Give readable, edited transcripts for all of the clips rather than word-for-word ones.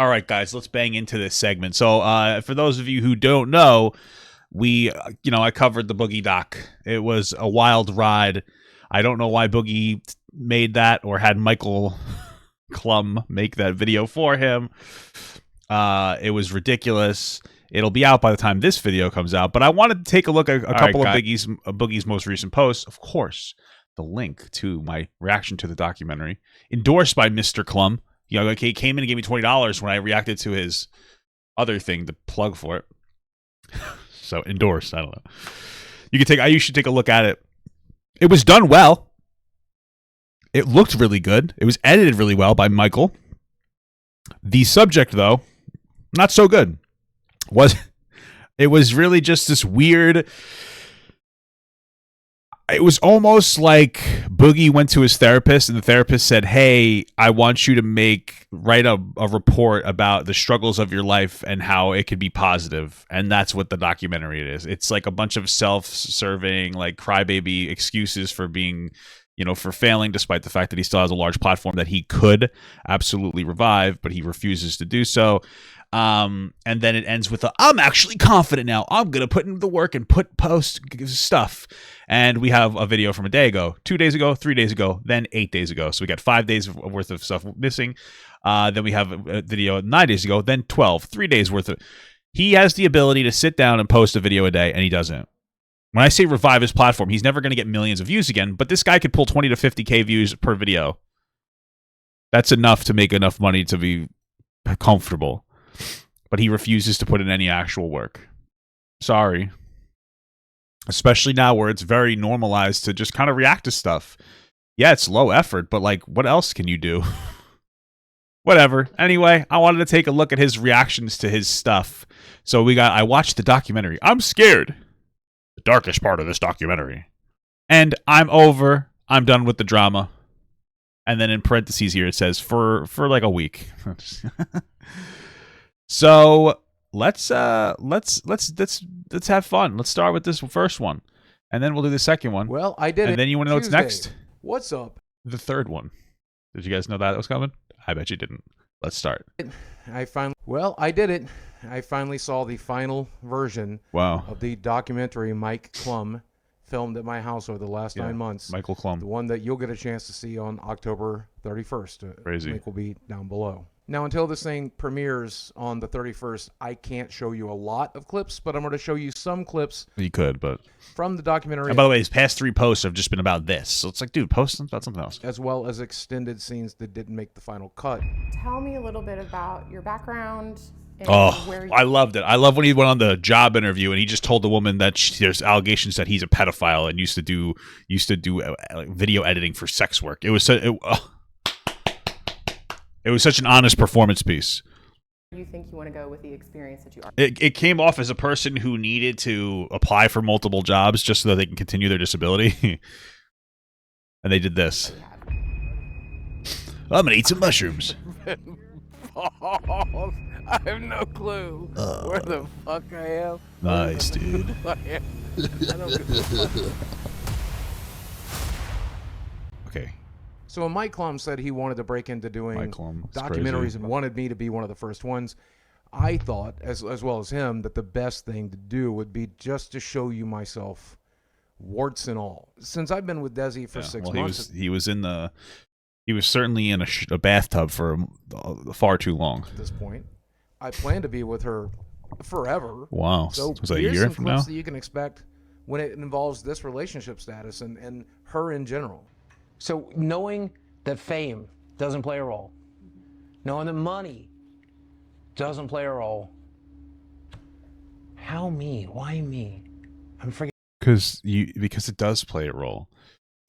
All right, guys, let's bang into this segment. So, for those of you who don't know, I covered the Boogie doc. It was a wild ride. I don't know why Boogie made that or had Michael Klum make that video for him. It was ridiculous. It'll be out by the time this video comes out. But I wanted to take a look at a couple of Boogie's most recent posts. Of course, the link to my reaction to the documentary, endorsed by Mr. Klum. He came in and gave me $20 when I reacted to his other thing, the plug for it. So endorsed. I don't know. You should take a look at it. It was done well. It looked really good. It was edited really well by Michael. The subject, though, not so good. It was really just this weird. It was almost like Boogie went to his therapist and the therapist said, "Hey, I want you to write a report about the struggles of your life and how it could be positive." And that's what the documentary is. It's like a bunch of self-serving, like crybaby excuses for being, for failing, despite the fact that he still has a large platform that he could absolutely revive, but he refuses to do so. And then it ends with I'm actually confident now. I'm going to put in the work and post stuff. And we have a video from a day ago, 2 days ago, 3 days ago, then 8 days ago. So we got 5 days worth of stuff missing. Then we have a video 9 days ago, then 12, 3 days worth of. He has the ability to sit down and post a video a day, and he doesn't. When I say revive his platform, he's never going to get millions of views again, but this guy could pull 20 to 50K views per video. That's enough to make enough money to be comfortable. But he refuses to put in any actual work. Sorry. Especially now where it's very normalized to just kind of react to stuff. Yeah, it's low effort, but what else can you do? Whatever. Anyway, I wanted to take a look at his reactions to his stuff. So I watched the documentary. I'm scared. The darkest part of this documentary. And I'm done with the drama. And then in parentheses here it says for like a week. So let's have fun. Let's start with this first one, and then we'll do the second one. Well, I did it. And then you want to know what's next? What's up? The third one. Did you guys know that was coming? I bet you didn't. Let's start. I did it. I finally saw the final version of the documentary Mike Klum filmed at my house over the last 9 months. Michael Klum. The one that you'll get a chance to see on October 31st. Crazy. Link will be down below. Now, until this thing premieres on the 31st, I can't show you a lot of clips, but I'm going to show you some clips. You could, but from the documentary. And by the way, his past 3 posts have just been about this. So it's like, dude, post about something else. As well as extended scenes that didn't make the final cut. Tell me a little bit about your background. I loved it. I love when he went on the job interview and he just told the woman that there's allegations that he's a pedophile and used to do video editing for sex work. It was such an honest performance piece. You think you want to go with the experience that you are? It came off as a person who needed to apply for multiple jobs just so that they can continue their disability. And they did this. I'm going to eat some mushrooms. I have no clue where the fuck I am. Nice, dude. Okay. So when Mike Klum said he wanted to break into doing documentaries and wanted me to be one of the first ones, I thought, as well as him, that the best thing to do would be just to show you myself, warts and all. Since I've been with Desi for 6 months, he was certainly in a bathtub for far too long. At this point, I plan to be with her forever. Wow. So was that a here's year some from clips now? that you can expect when it involves this relationship status and her in general. So knowing that fame doesn't play a role, knowing that money doesn't play a role, how me? Why me? I'm forgetting. Because it does play a role.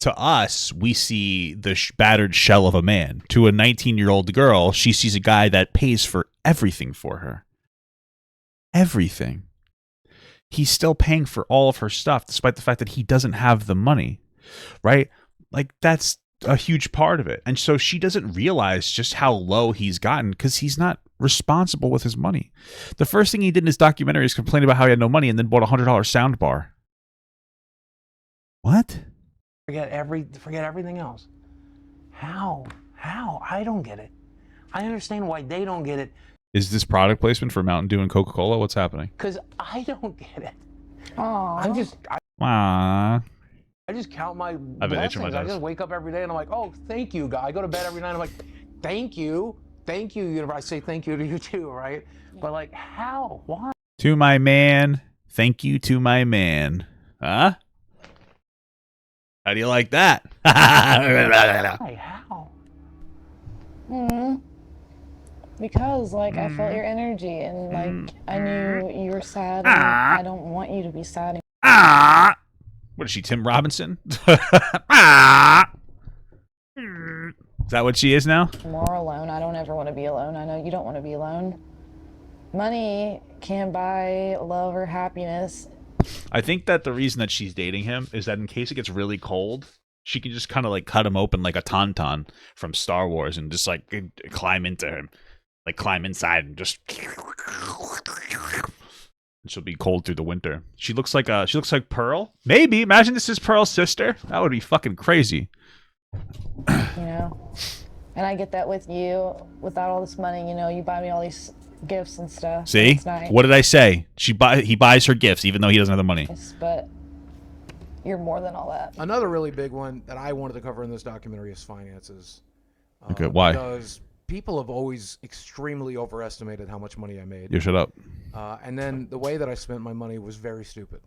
To us, we see the battered shell of a man. To a 19-year-old girl, she sees a guy that pays for everything for her. Everything. He's still paying for all of her stuff, despite the fact that he doesn't have the money, right? Like, that's a huge part of it. And so she doesn't realize just how low he's gotten because he's not responsible with his money. The first thing he did in his documentary is complain about how he had no money and then bought a $100 sound bar. What? Forget everything else. How? I don't get it. I understand why they don't get it. Is this product placement for Mountain Dew and Coca-Cola? What's happening? Because I don't get it. Aww. I just count my I've been itching my blessings. I nose. just wake up every day and I'm like, oh, thank you, God. I go to bed every night and I'm like, thank you, universe. I say thank you to you too, right? But like, how? Why? To my man. Thank you to my man. Huh? How do you like that? Why? How? Because, like, I felt your energy, and, like, I knew you were sad, and I don't want you to be sad. What is she, Tim Robinson? Is that what she is now? More alone. I don't ever want to be alone. I know you don't want to be alone. Money can't buy love or happiness. I think that the reason that she's dating him is that in case it gets really cold, she can just kind of like cut him open like a tauntaun from Star Wars and just like climb into him, like climb inside and just. She'll be cold through the winter. She looks like Pearl. Maybe imagine this is Pearl's sister. That would be fucking crazy. You know, and I get that with you. Without all this money, you know, you buy me all these gifts and stuff. See, what did I say? He buys her gifts even though he doesn't have the money. But you're more than all that. Another really big one that I wanted to cover in this documentary is finances. Okay, why? Because people have always extremely overestimated how much money I made. You shut up. And then the way that I spent my money was very stupid.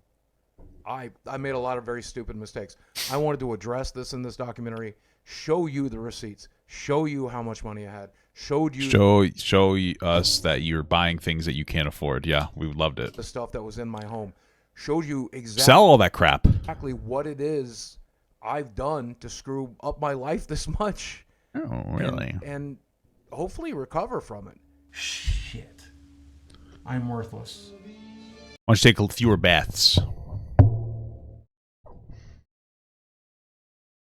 I made a lot of very stupid mistakes. I wanted to address this in this documentary, show you the receipts, show you how much money I had, show us that you're buying things that you can't afford. Yeah, we loved it. The stuff that was in my home, showed you sell all that crap. Exactly what it is I've done to screw up my life this much. Oh, really? And hopefully recover from it. Shit. I'm worthless. Why don't you take fewer baths?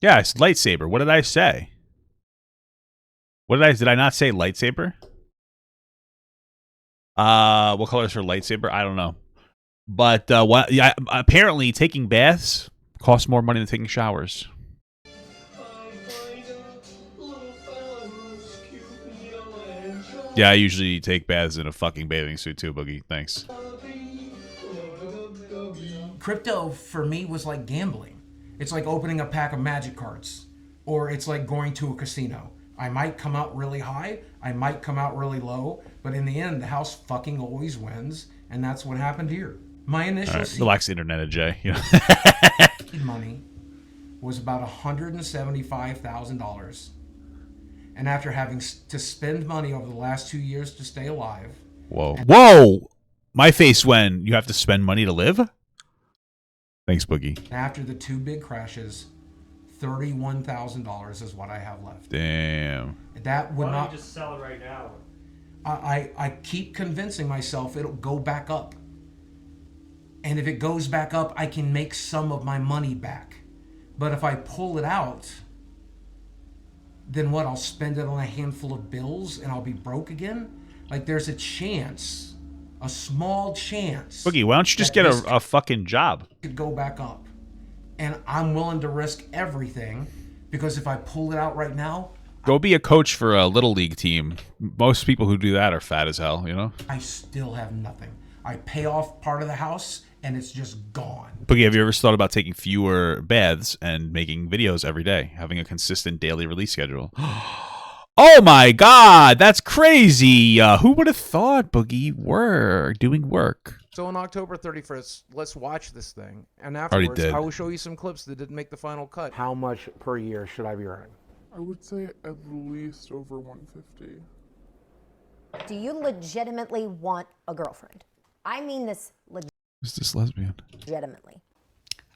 Yeah, it's lightsaber. What did I say? Did I not say lightsaber? What color is her lightsaber? I don't know. But apparently taking baths costs more money than taking showers. Yeah, I usually take baths in a fucking bathing suit too, Boogie. Thanks. Crypto for me was like gambling. It's like opening a pack of magic cards, or it's like going to a casino. I might come out really high, I might come out really low, but in the end, the house fucking always wins, and that's what happened here. My initial relax, internet, Jay. You know? money was about $175,000, and after having to spend money over the last 2 years to stay alive. Whoa! My face when you have to spend money to live. Thanks, Boogie. After the two big crashes, $31,000 is what I have left. Damn. That would Why not. don't you just sell it right now? I keep convincing myself it'll go back up. And if it goes back up, I can make some of my money back. But if I pull it out, then what? I'll spend it on a handful of bills and I'll be broke again? Like, there's a chance, a small chance. Boogie, why don't you just get a fucking job? Could go back up. And I'm willing to risk everything because if I pull it out right now, go be a coach for a little league team. Most people who do that are fat as hell, you know? I still have nothing. I pay off part of the house and it's just gone. Boogie, have you ever thought about taking fewer baths and making videos every day, having a consistent daily release schedule? Oh my God, that's crazy. Who would have thought, Boogie, we're doing work? So on October 31st, let's watch this thing. And afterwards, I will show you some clips that didn't make the final cut. How much per year should I be earning? I would say at least over 150. Do you legitimately want a girlfriend? I mean this Is this lesbian? legitimately.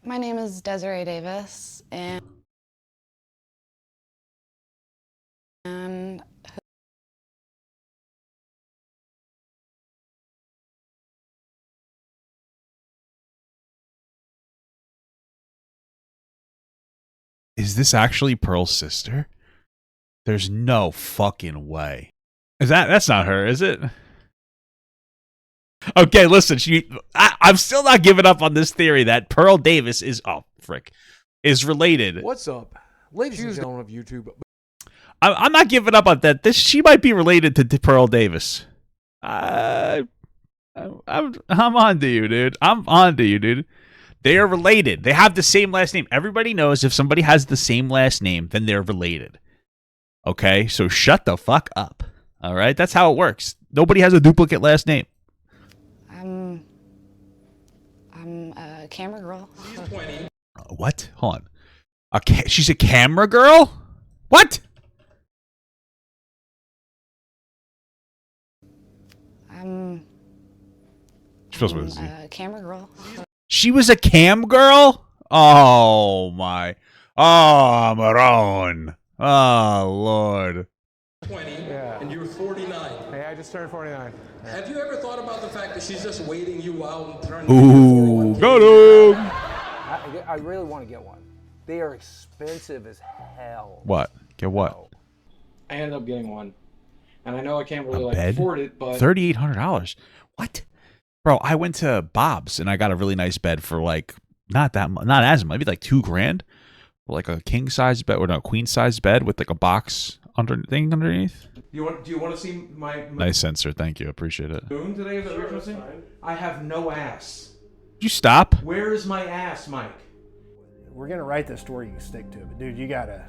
My name is Desiree Davis, and is this actually Pearl's sister? There's no fucking way. That's not her, is it? Okay, listen, I'm still not giving up on this theory that Pearl Davis is related. What's up? Ladies and gentlemen of YouTube. I'm not giving up on that. She might be related to Pearl Davis. I'm on to you, dude. I'm on to you, dude. They are related. They have the same last name. Everybody knows if somebody has the same last name, then they're related. Okay? So shut the fuck up. All right? That's how it works. Nobody has a duplicate last name. I'm a camera girl. What? Hold on. She's a camera girl? What? I'm a camera girl. She was a cam girl? Oh, my. Oh, Maron. Oh, Lord. 20, and you're 49. Hey, I just turned 49. Have you ever thought about the fact that she's just waiting you out and turning Ooh, got him. I really want to get one. They are expensive as hell. What? Get what? I ended up getting one. And I know I can't really bed? afford it, but $3,800. What? Bro, I went to Bob's and I got a really nice bed for like not as much, maybe like $2,000. Like a king size bed or no queen size bed with like a box underneath. Do you want to see my nice sensor? Thank you, appreciate it. moon today? Is that what you're saying? I have no ass. Did you stop? Where is my ass, Mike? We're gonna write the story you can stick to, but dude, you gotta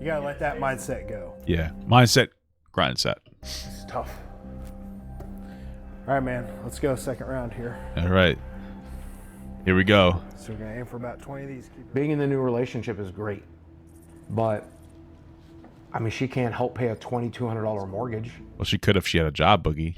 let that mindset go. Yeah, mindset, grind set. It's tough. All right, man, let's go second round here. All right, here we go. So we're gonna aim for about 20 of these. Being in the new relationship is great, but I mean, she can't help pay a $2,200 mortgage. Well, she could if she had a job, Boogie.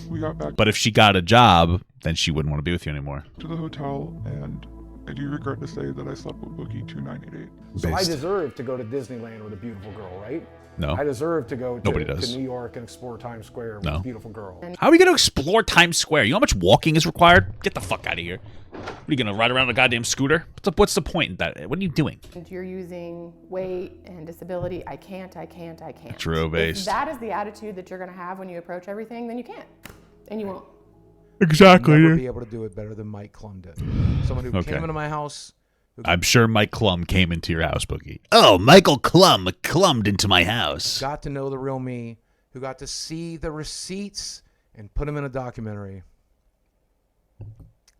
We got back But if she got a job, then she wouldn't want to be with you anymore. to the hotel, and I do regret to say that I slept with Boogie 2988. So I deserve to go to Disneyland with a beautiful girl, right? No. I deserve to go Nobody to does. New York and explore Times Square with No. a beautiful girl. How are we going to explore Times Square? You know how much walking is required? Get the fuck out of here. What are you going to ride around a goddamn scooter? What's the point in that? What are you doing? And you're using weight and disability. I can't. True based. If that is the attitude that you're going to have when you approach everything, then you can't. And you won't. Exactly. I'll never be able to do it better than Mike Klum did. Someone who came into my house. I'm sure Mike Klum came into your house, Boogie. Oh, Michael Klum clummed into my house. Got to know the real me, who got to see the receipts and put them in a documentary.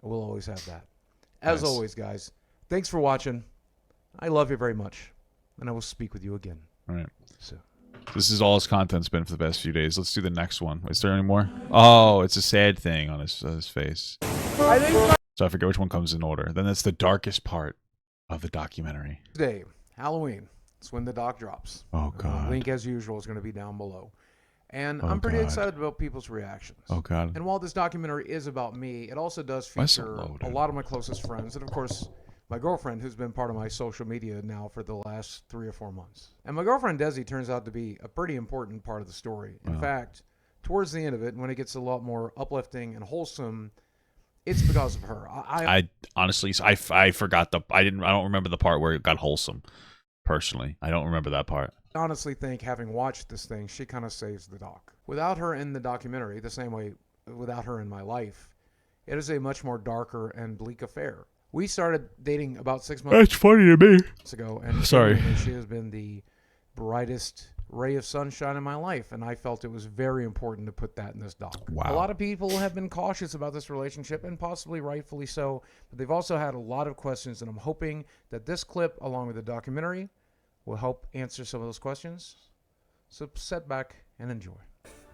We'll always have that. As Nice. always, guys, thanks for watching. I love you very much, and I will speak with you again. All right. So. This is all his content's been for the past few days. Let's do the next one. Is there any more? Oh, it's a sad thing on his face. So I forget which one comes in order. Then that's the darkest part of the documentary. Today, Halloween. It's when the doc drops. Oh, God. Link, as usual, is going to be down below. And Oh, I'm pretty God. excited about people's reactions. Oh, God. And while this documentary is about me, it also does Why so feature low, a dude? lot of my closest friends. And, of course, my girlfriend, who's been part of my social media now for the last 3 or 4 months. And my girlfriend, Desi, turns out to be a pretty important part of the story. In Wow. fact, towards the end of it, when it gets a lot more uplifting and wholesome, it's because of her. I honestly, I forgot I don't remember the part where it got wholesome. Personally, I don't remember that part. honestly think, having watched this thing, she kind of saves the doc. Without her in the documentary, the same way without her in my life, it is a much more darker and bleak affair. We started dating about 6 months. That's funny to me. Ago, and Sorry. She has been the brightest ray of sunshine in my life, and I felt it was very important to put that in this doc. Wow. A lot of people have been cautious about this relationship, and possibly rightfully so, but they've also had a lot of questions, and I'm hoping that this clip, along with the documentary, will help answer some of those questions. So sit back and enjoy.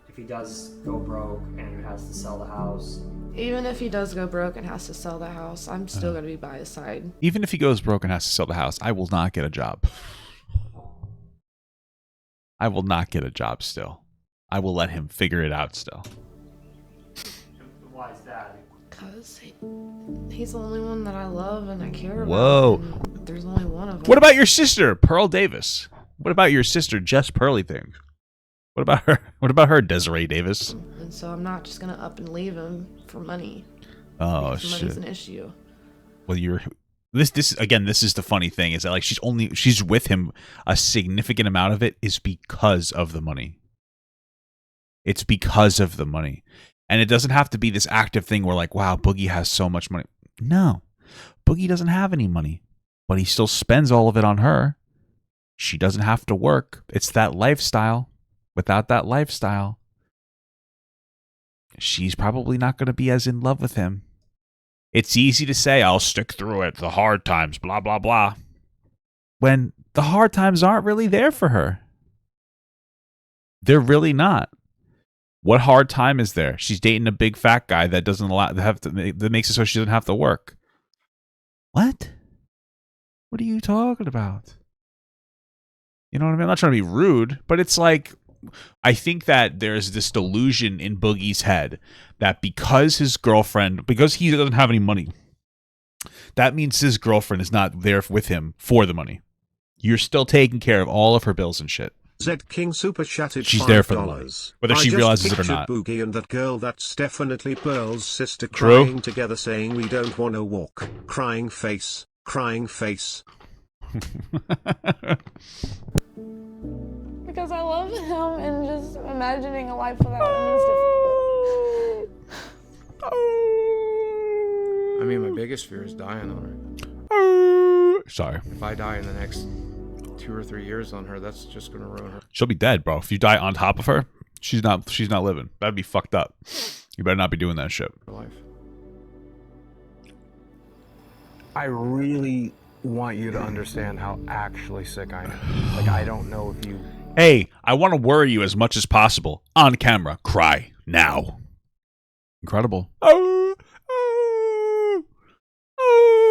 If he does go broke and has to sell the house. Even if he does go broke and has to sell the house, I'm still going to be by his side. Even if he goes broke and has to sell the house, I will not get a job. I will not get a job still. I will let him figure it out still. Why is that? Because he's the only one that I love and I care about. Whoa. And there's only one of them. What about your sister, Pearl Davis? What about your sister, Jess Pearly Things? What about her? What about her, Desiree Davis? And so I'm not just going to up and leave him for money. Oh, Because money's shit. an issue. Well, this is the funny thing is that like she's with him a significant amount of it is because of the money. It's because of the money. And it doesn't have to be this active thing where like, wow, Boogie has so much money. No. Boogie doesn't have any money, but he still spends all of it on her. She doesn't have to work. It's that lifestyle. Without that lifestyle, she's probably not going to be as in love with him. It's easy to say, I'll stick through it, the hard times, blah, blah, blah. When the hard times aren't really there for her. They're really not. What hard time is there? She's dating a big fat guy that doesn't allow that makes it so she doesn't have to work. What? What are you talking about? You know what I mean? I'm not trying to be rude, but it's like, I think that there's this delusion in Boogie's head that because he doesn't have any money, that means his girlfriend is not there with him for the money. You're still taking care of all of her bills and shit. Zed King super chatted She's $5. there for the money, whether she realizes it or not. Boogie and that girl, that's definitely Pearl's sister, True. crying together saying we don't want to walk. Crying face. Crying face. Because I love him and just imagining a life without him is difficult. I mean, my biggest fear is dying on her. Sorry. If I die in the next 2 or 3 years on her, that's just gonna ruin her. She'll be dead, bro. If you die on top of her, she's not living. That'd be fucked up. You better not be doing that shit. Life. I really want you to understand how actually sick I am. Like, I don't know if you... Hey, I want to worry you as much as possible. On camera. Cry. Now. Incredible. Oh, oh, oh,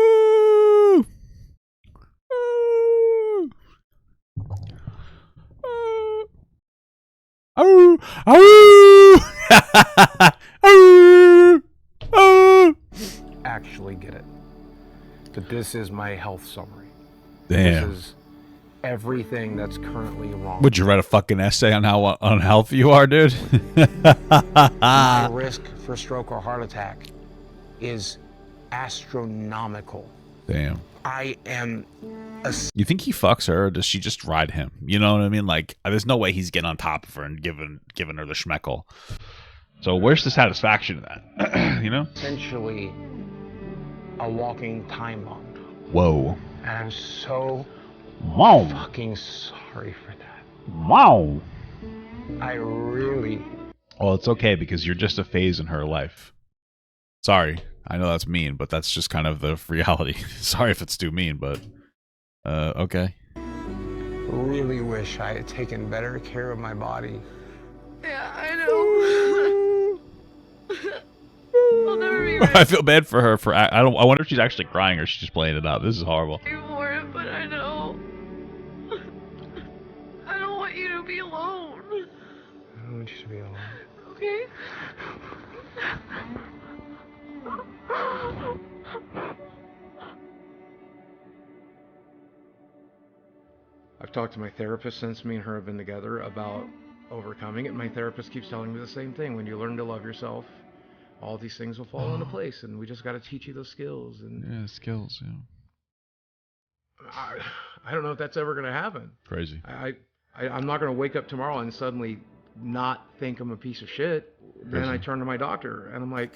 oh, oh, oh, oh. actually get it. But this is my health summary. Damn. This is everything that's currently wrong. Would you write a fucking essay on how unhealthy you are, dude? My risk for stroke or heart attack is astronomical. Damn. I am You think he fucks her, or does she just ride him? You know what I mean? Like, there's no way he's getting on top of her and giving her the schmeckle. So where's the satisfaction of that? You know? essentially a walking time bomb. Whoa. And I'm so Wow. fucking sorry for that. Wow. I really... Well, it's okay because you're just a phase in her life. Sorry. I know that's mean, but that's just kind of the reality. Sorry if it's too mean, but okay. really wish I had taken better care of my body. Yeah, I know. I'll never be I feel bad for her for I wonder if she's actually crying or she's just playing it up. This is horrible. ready for it, but I know. I don't want you to be alone. I don't want you to be alone. Okay? I've talked to my therapist since me and her have been together about overcoming it. My therapist keeps telling me the same thing. When you learn to love yourself, all these things will fall into place, and we just got to teach you those skills. And yeah, skills. Yeah. I don't know if that's ever going to happen. Crazy. I'm not going to wake up tomorrow and suddenly not think I'm a piece of shit. Then I turn to my doctor, and I'm like,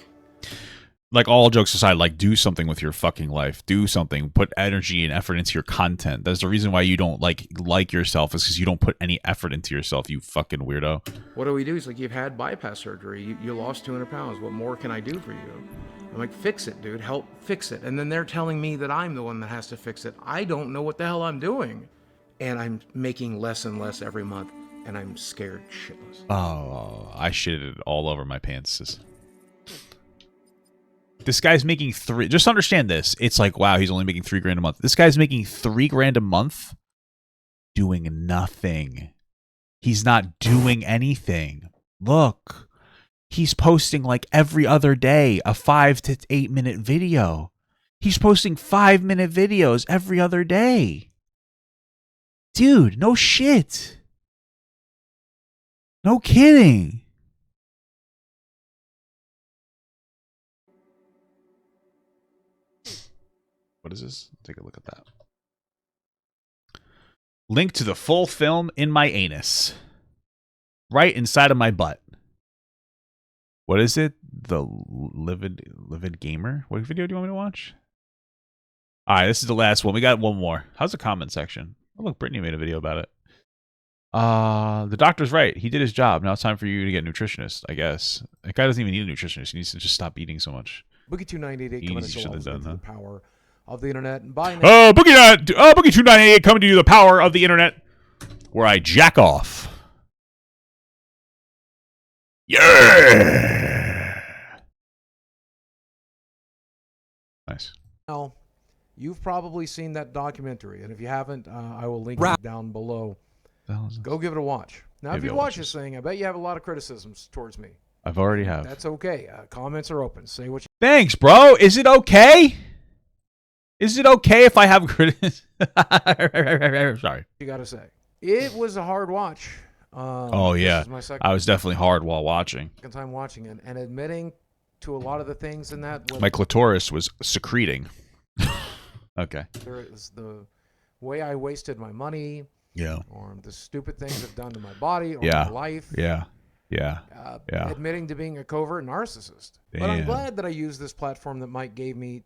all jokes aside, do something with your fucking life. Do something. Put energy and effort into your content. That's the reason why you don't like yourself, is because you don't put any effort into yourself, you fucking weirdo. what do we do? He's like, you've had bypass surgery. You lost 200 pounds. What more can I do for you? I'm like, fix it, dude. Help fix it. And then they're telling me that I'm the one that has to fix it. I don't know what the hell I'm doing. And I'm making less and less every month. And I'm scared shitless. Oh, I shitted all over my pants. This guy's making just understand this. It's like, wow, he's only making $3,000 a month. This guy's making $3,000 a month doing nothing. He's not doing anything. Look, he's posting every other day a 5 to 8 minute video. He's posting 5-minute videos every other day. Dude, no shit. No kidding. What is this? Take a look at that. Link to the full film in my anus. Right inside of my butt. What is it? The livid gamer? What video do you want me to watch? Alright, this is the last one. We got one more. How's the comment section? Oh, look, Brittany made a video about it. The doctor's right. He did his job. Now it's time for you to get a nutritionist, I guess. That guy doesn't even need a nutritionist. He needs to just stop eating so much. Boogie 2988 coming to show the power of the internet. And by Boogie 298 coming to you the power of the internet, where I jack off. Yeah. Nice. Now, you've probably seen that documentary, and if you haven't, I will link it down below. Go give it a watch. Now, if you watch this thing, I bet you have a lot of criticisms towards me. I've already have. That's okay. Comments are open. Say what you... Thanks, bro. Is it okay? Is it okay if I have criticism? Sorry. You got to say. It was a hard watch. Oh, yeah. I was definitely hard while watching. Second time watching it, and admitting to a lot of the things in that. My clitoris was secreting. Okay. There is the way I wasted my money. Yeah. Or the stupid things I've done to my body or yeah. my life. Yeah. Yeah. Yeah. Admitting to being a covert narcissist. Damn. But I'm glad that I used this platform that Mike gave me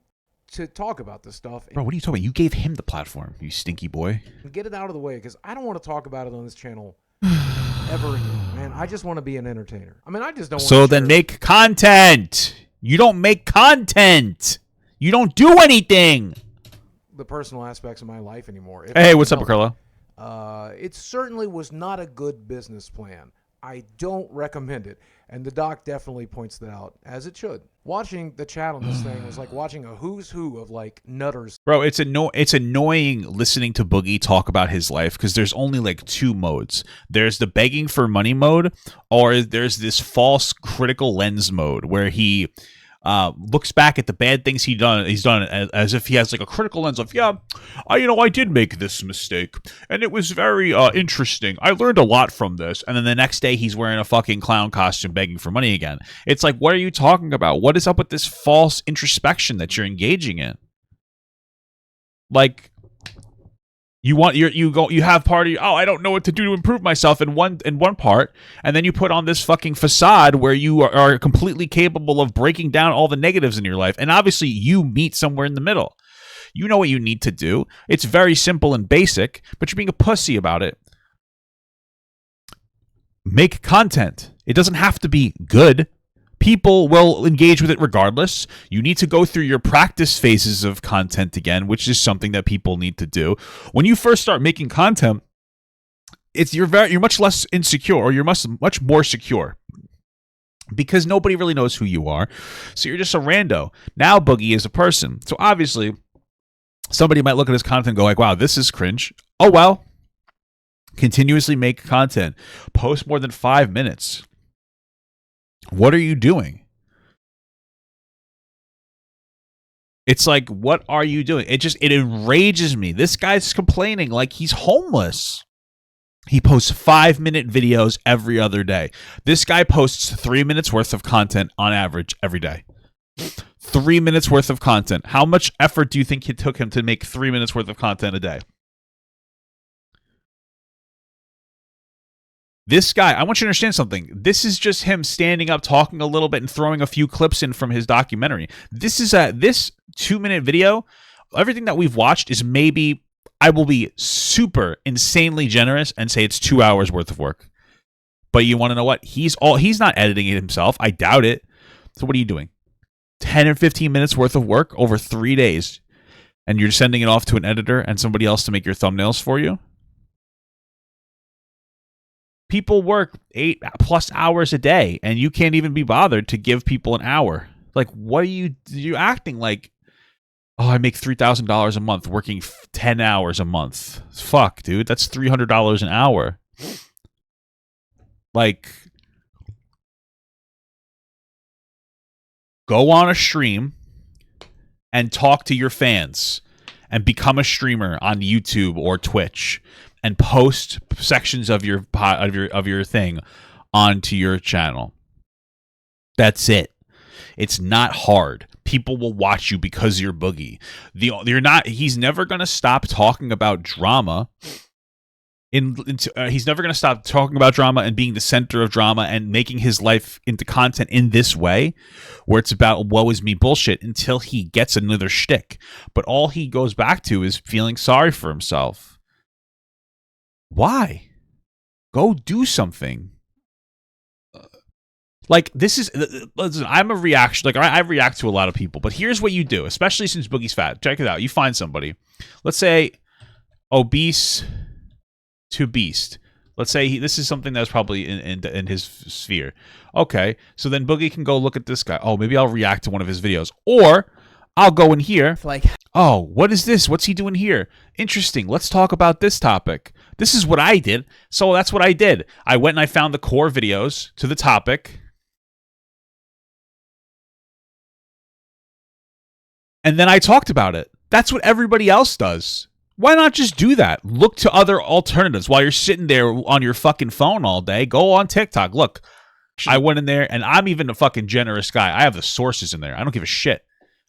to talk about this stuff. Bro, what are you talking about? You gave him the platform, you stinky boy. And get it out of the way, because I don't want to talk about it on this channel ever again. Man, I just want to be an entertainer. I mean, I just don't want to So then make content. You don't make content. You don't do anything. The personal aspects of my life anymore. Hey, what's up, Carlo? It certainly was not a good business plan. I don't recommend it. And the doc definitely points that out, as it should. Watching the chat on this thing was like watching a who's who of like nutters. Bro, it's annoying listening to Boogie talk about his life, because there's only like two modes. There's the begging for money mode, or there's this false critical lens mode where he looks back at the bad things he's done as if he has like a critical lens of, I did make this mistake and it was very interesting. I learned a lot from this. And then the next day he's wearing a fucking clown costume begging for money again. It's like, what are you talking about? What is up with this false introspection that you're engaging in? Like, you have party. I don't know what to do to improve myself in one part, and then you put on this fucking facade where you are completely capable of breaking down all the negatives in your life, and obviously you meet somewhere in the middle. You know what you need to do. It's very simple and basic, but you're being a pussy about it. Make content. It doesn't have to be good. People will engage with it regardless. You need to go through your practice phases of content again, which is something that people need to do. When you first start making content, you're much less insecure, or you're much more secure, because nobody really knows who you are. So you're just a rando. Now Boogie is a person. So obviously somebody might look at his content and go like, wow, this is cringe. Oh well. Continuously make content. Post more than 5 minutes. What are you doing? It's like, what are you doing? It enrages me. This guy's complaining like he's homeless. He posts 5-minute videos every other day. This guy posts 3 minutes worth of content on average every day. 3 minutes worth of content. How much effort do you think it took him to make 3 minutes worth of content a day? This guy, I want you to understand something. This is just him standing up, talking a little bit, and throwing a few clips in from his documentary. This 2-minute video, everything that we've watched is maybe, I will be super insanely generous and say it's 2 hours worth of work. But you want to know what? He's not editing it himself. I doubt it. So what are you doing? 10 or 15 minutes worth of work over 3 days, and you're sending it off to an editor and somebody else to make your thumbnails for you? People work 8+ hours a day, and you can't even be bothered to give people an hour. Like, what are you acting like? Oh, I make $3,000 a month working 10 hours a month. Fuck, dude, that's $300 an hour. Like, go on a stream and talk to your fans and become a streamer on YouTube or Twitch and post sections of your thing onto your channel. That's it. It's not hard. People will watch you because you're Boogie. He's never going to stop talking about drama. He's never going to stop talking about drama and being the center of drama and making his life into content in this way, where it's about woe is me bullshit, until he gets another shtick. But all he goes back to is feeling sorry for himself. Why? Go do something. Like, this is, listen, I'm a reaction, like, I react to a lot of people, but here's what you do, especially since Boogie's fat. Check it out. You find somebody, let's say, obese to beast. Let's say this is something that's probably in his sphere. Okay, so then Boogie can go look at this guy. Oh, maybe I'll react to one of his videos. Or, I'll go in here, like, oh, what is this? What's he doing here? Interesting. Let's talk about this topic. This is what I did. So that's what I did. I went and I found the core videos to the topic. And then I talked about it. That's what everybody else does. Why not just do that? Look to other alternatives while you're sitting there on your fucking phone all day. Go on TikTok. Look, I went in there, and I'm even a fucking generous guy. I have the sources in there. I don't give a shit.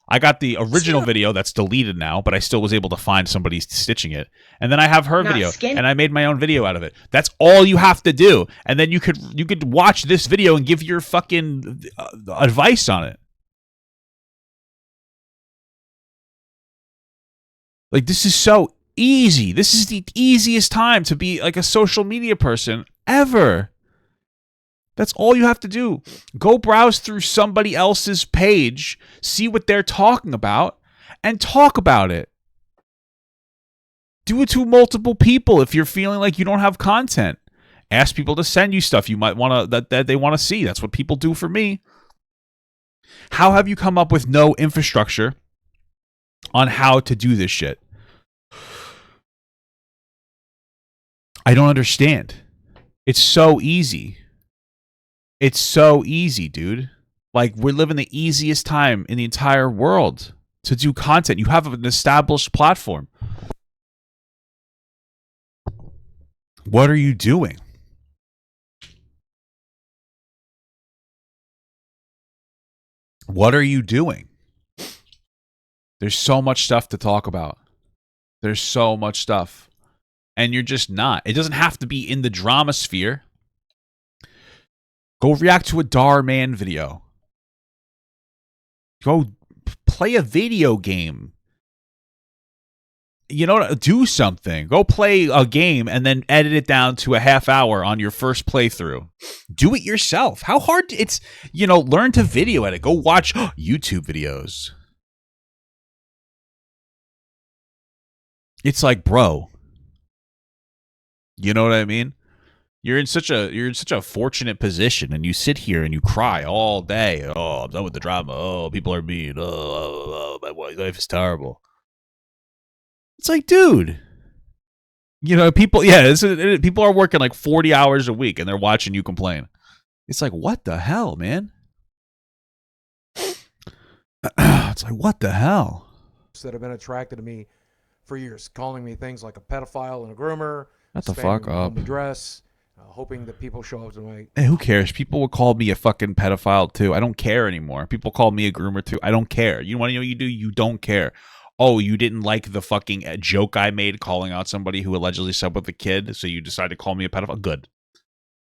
I got the original video that's deleted now, but I still was able to find somebody stitching it. And then I have her video, and I made my own video out of it. That's all you have to do. And then you could watch this video and give your fucking advice on it. Like, this is so easy. This is the easiest time to be like a social media person ever. That's all you have to do. Go browse through somebody else's page, see what they're talking about, and talk about it. Do it to multiple people if you're feeling like you don't have content. Ask people to send you stuff you might want to that they want to see. That's what people do for me. How have you come up with no infrastructure on how to do this shit? I don't understand. It's so easy. It's so easy, dude. Like, we're living the easiest time in the entire world to do content. You have an established platform. What are you doing? What are you doing? There's so much stuff to talk about. There's so much stuff. And you're just not. It doesn't have to be in the drama sphere. Go react to a Dar Man video. Go play a video game. You know, do something. Go play a game and then edit it down to a half hour on your first playthrough. Do it yourself. How hard it's, learn to video edit. Go watch YouTube videos. It's like, bro, you know what I mean? You're in such a fortunate position, and you sit here and you cry all day. Oh, I'm done with the drama. Oh, people are mean. Oh, my life is terrible. It's like, dude, people are working like 40 hours a week, and they're watching you complain. It's like, what the hell, man? It's like, what the hell? That have been attracted to me for years, calling me things like a pedophile and a groomer. Shut the fuck up. Address, hoping that people show up to my... Hey, who cares? People will call me a fucking pedophile too. I don't care anymore. People call me a groomer too. I don't care. You want to know what you do? You don't care. Oh, you didn't like the fucking joke I made calling out somebody who allegedly slept with a kid, so you decided to call me a pedophile? Good.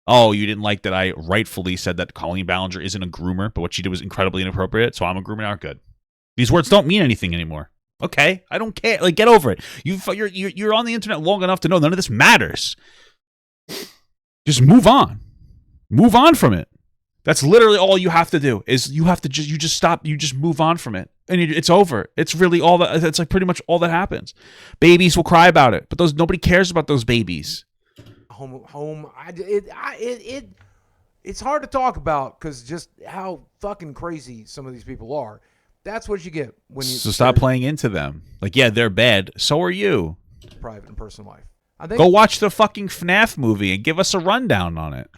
Oh, you didn't like that I rightfully said that Colleen Ballinger isn't a groomer, but what she did was incredibly inappropriate, so I'm a groomer now? Good. These words don't mean anything anymore. Okay, I don't care. Like, get over it. You're on the internet long enough to know none of this matters. Just move on. Move on from it. That's literally all you have to do. Is you just stop. You just move on from it, and it's over. It's really all that. It's like pretty much all that happens. Babies will cry about it, but nobody cares about those babies. It's hard to talk about because just how fucking crazy some of these people are. That's what you get when you... So stop playing into them. Like, yeah, they're bad. So are you. Private and personal life. Go watch the fucking FNAF movie and give us a rundown on it.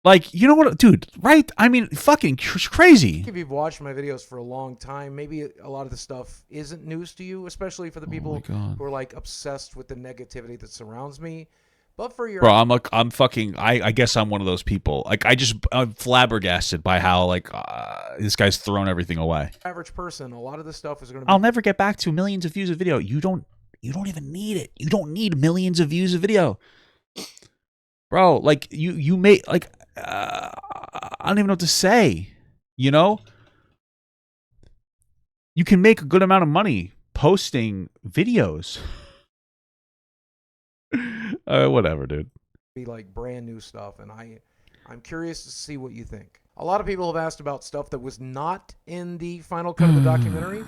Like, you know what, dude, right? I mean, fucking crazy. If you've watched my videos for a long time, maybe a lot of the stuff isn't news to you, especially for the people who are, like, obsessed with the negativity that surrounds me. But for your... Bro, I guess I'm one of those people. Like, I'm flabbergasted by how, like, this guy's thrown everything away. Average person, a lot of this stuff is going to be... I'll never get back to millions of views of video. You don't even need it. You don't need millions of views of video. Bro, like, you may, like, I don't even know what to say. You can make a good amount of money posting videos. Whatever, dude. be like brand new stuff, and I'm curious to see what you think. A lot of people have asked about stuff that was not in the final cut of the documentary.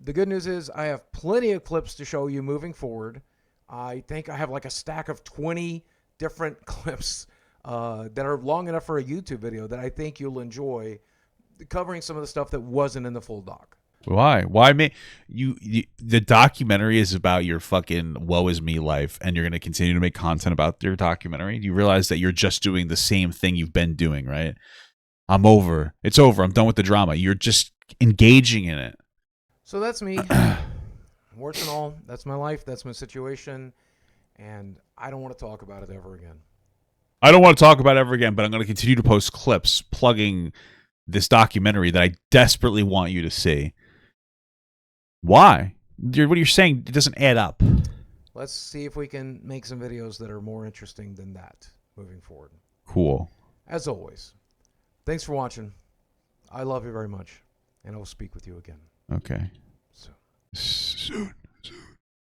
The good news is I have plenty of clips to show you moving forward. I think I have like a stack of 20 different clips that are long enough for a YouTube video that I think you'll enjoy, covering some of the stuff that wasn't in the full doc. Why? Why me? You the documentary is about your fucking woe is me life, and you're going to continue to make content about your documentary. You realize that you're just doing the same thing you've been doing, right? I'm over. It's over. I'm done with the drama. You're just engaging in it. So that's me. Warts and all. That's my life. That's my situation. And I don't want to talk about it ever again. I don't want to talk about it ever again, but I'm going to continue to post clips plugging this documentary that I desperately want you to see. Why? What you're saying, it doesn't add up. Let's see if we can make some videos that are more interesting than that moving forward. Cool. As always, thanks for watching. I love you very much, and I will speak with you again. Okay. So.